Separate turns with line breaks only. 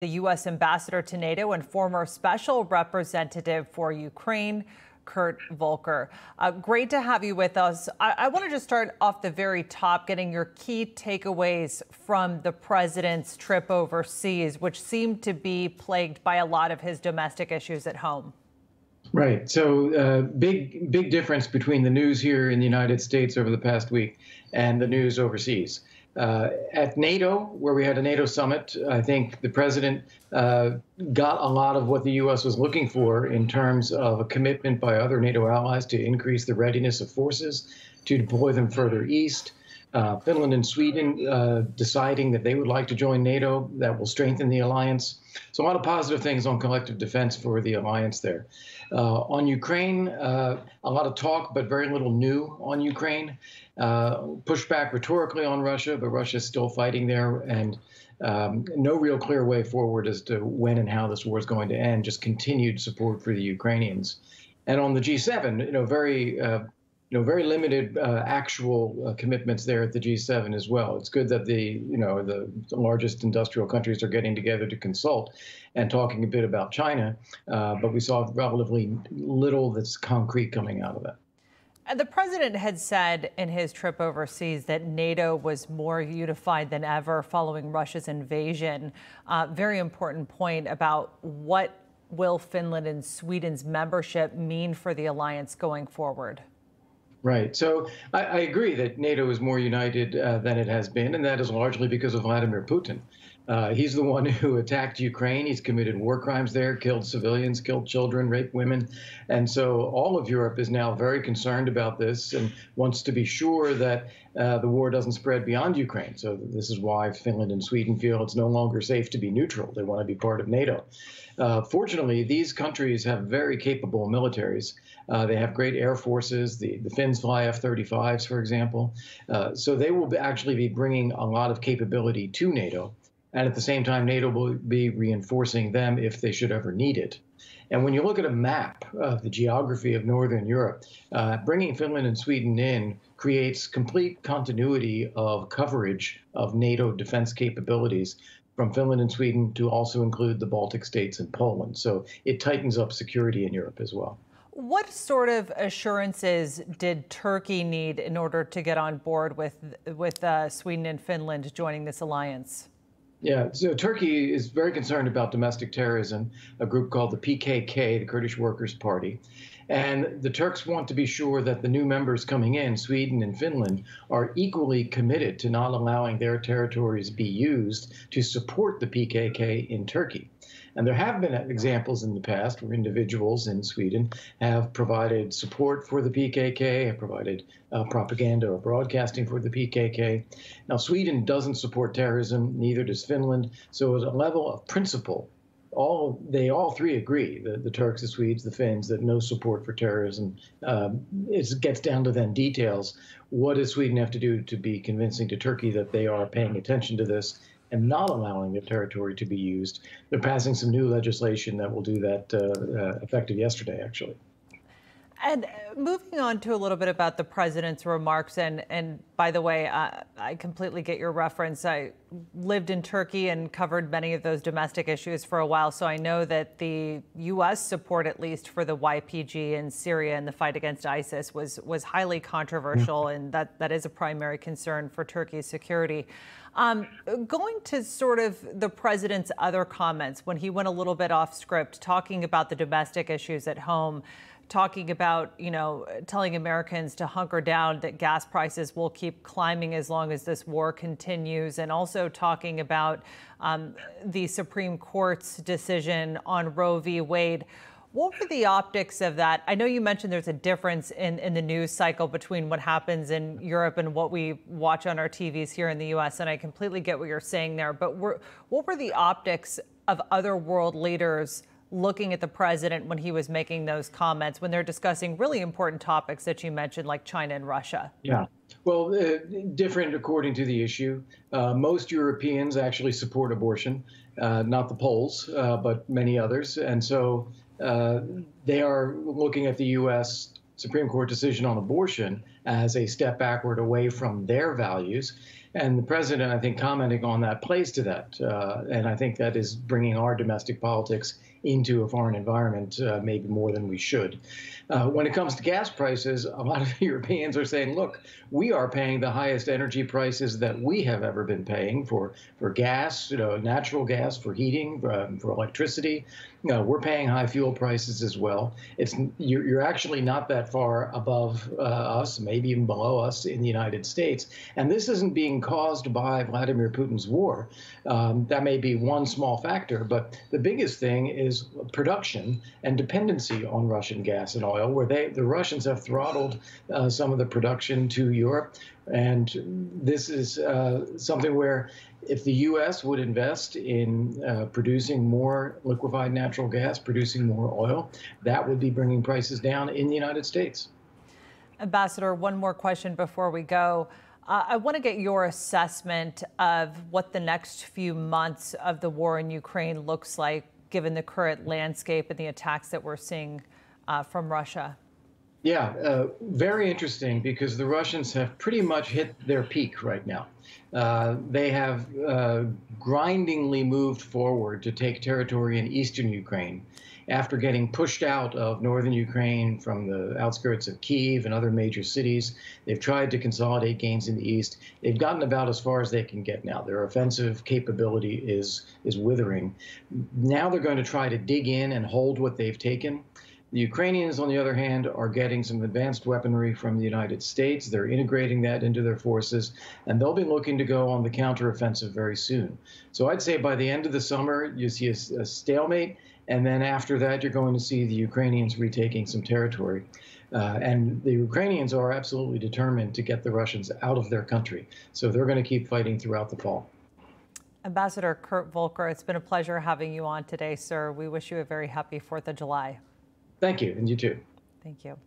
The U.S. ambassador to NATO and former special representative for Ukraine, Kurt Volker. Great to have you with us. I want to just start off the very top, getting your key takeaways from the president's trip overseas, which seemed to be plagued by a lot of his domestic issues at home.
Right. So big difference between the news here in the United States over the past week and the news overseas. At NATO, where we had a NATO summit, I think the president got a lot of what the U.S. was looking for in terms of a commitment by other NATO allies to increase the readiness of forces, to deploy them further east. Finland and Sweden deciding that they would like to join NATO. That will strengthen the alliance. So a lot of positive things on collective defense for the alliance there. On Ukraine, a lot of talk, but very little new on Ukraine. Pushback rhetorically on Russia, but Russia's still fighting there, and no real clear way forward as to when and how this war is going to end. Just continued support for the Ukrainians. And on the G7, very limited actual commitments there at the G7 as well. It's good that the largest industrial countries are getting together to consult and talking a bit about China, but we saw relatively little that's concrete coming out of that.
The president had said in his trip overseas that NATO was more unified than ever following Russia's invasion. Very important point about what will Finland and Sweden's membership mean for the alliance going forward.
Right. So I agree that NATO is more united than it has been, and that is largely because of Vladimir Putin. He's the one who attacked Ukraine. He's committed war crimes there, killed civilians, killed children, raped women. And so all of Europe is now very concerned about this and wants to be sure that the war doesn't spread beyond Ukraine. So this is why Finland and Sweden feel it's no longer safe to be neutral. They want to be part of NATO. Fortunately, these countries have very capable militaries. They have great air forces. The Finns fly F-35s, for example. So they will actually be bringing a lot of capability to NATO. And at the same time, NATO will be reinforcing them if they should ever need it. And when you look at a map of the geography of Northern Europe, bringing Finland and Sweden in creates complete continuity of coverage of NATO defense capabilities from Finland and Sweden to also include the Baltic states and Poland. So it tightens up security in Europe as well.
What sort of assurances did Turkey need in order to get on board with Sweden and Finland joining this alliance?
Yeah, so Turkey is very concerned about domestic terrorism, a group called the PKK, the Kurdish Workers' Party. And the Turks want to be sure that the new members coming in, Sweden and Finland, are equally committed to not allowing their territories be used to support the PKK in Turkey. And there have been examples in the past where individuals in Sweden have provided support for the PKK, have provided propaganda or broadcasting for the PKK. Now, Sweden doesn't support terrorism, neither does Finland. So at a level of principle, they all three agree, the Turks, the Swedes, the Finns, that no support for terrorism. It gets down to then details. What does Sweden have to do to be convincing to Turkey that they are paying attention to this and not allowing their territory to be used? They're passing some new legislation that will do that, effective yesterday, actually.
And moving on to a little bit about the president's remarks, and by the way, I completely get your reference. I lived in Turkey and covered many of those domestic issues for a while, so I know that the U.S. support, at least for the YPG in Syria and the fight against ISIS, was highly controversial, and that is a primary concern for Turkey's security. Going to sort of the president's other comments, when he went a little bit off script, talking about the domestic issues at home, talking about, telling Americans to hunker down, that gas prices will keep climbing as long as this war continues, and also talking about the Supreme Court's decision on Roe v. Wade. What were the optics of that? I know you mentioned there's a difference in the news cycle between what happens in Europe and what we watch on our TVs here in the U.S., and I completely get what you're saying there. But what were the optics of other world leaders looking at the president when he was making those comments, when they're discussing really important topics that you mentioned, like China and Russia?
Yeah, well, different according to the issue. Most Europeans actually support abortion, not the Poles, but many others. And so they are looking at the U.S. Supreme Court decision on abortion as a step backward away from their values. And the president, I think, commenting on that plays to that. And I think that is bringing our domestic politics into a foreign environment, maybe more than we should. When it comes to gas prices, a lot of Europeans are saying, look, we are paying the highest energy prices that we have ever been paying for gas, natural gas, for heating, for electricity. We're paying high fuel prices as well. You're actually not that far above us, maybe even below us in the United States. And this isn't being caused by Vladimir Putin's war. That may be one small factor, but the biggest thing is production and dependency on Russian gas and oil, where the Russians have throttled some of the production to Europe. And this is something where if the U.S. would invest in producing more liquefied natural gas, producing more oil, that would be bringing prices down in the United States.
Ambassador, one more question before we go. I want to get your assessment of what the next few months of the war in Ukraine looks like, given the current landscape and the attacks that we're seeing from Russia.
Yeah, very interesting, because the Russians have pretty much hit their peak right now. They have grindingly moved forward to take territory in eastern Ukraine after getting pushed out of northern Ukraine from the outskirts of Kyiv and other major cities. They've tried to consolidate gains in the east. They've gotten about as far as they can get now. Their offensive capability is withering. Now they're going to try to dig in and hold what they've taken. The Ukrainians, on the other hand, are getting some advanced weaponry from the United States. They're integrating that into their forces, and they'll be looking to go on the counteroffensive very soon. So I'd say by the end of the summer, you see a stalemate, and then after that, you're going to see the Ukrainians retaking some territory. And the Ukrainians are absolutely determined to get the Russians out of their country. So they're going to keep fighting throughout the fall.
Ambassador Kurt Volker, it's been a pleasure having you on today, sir. We wish you a very happy 4th of July.
Thank you, and you too.
Thank you.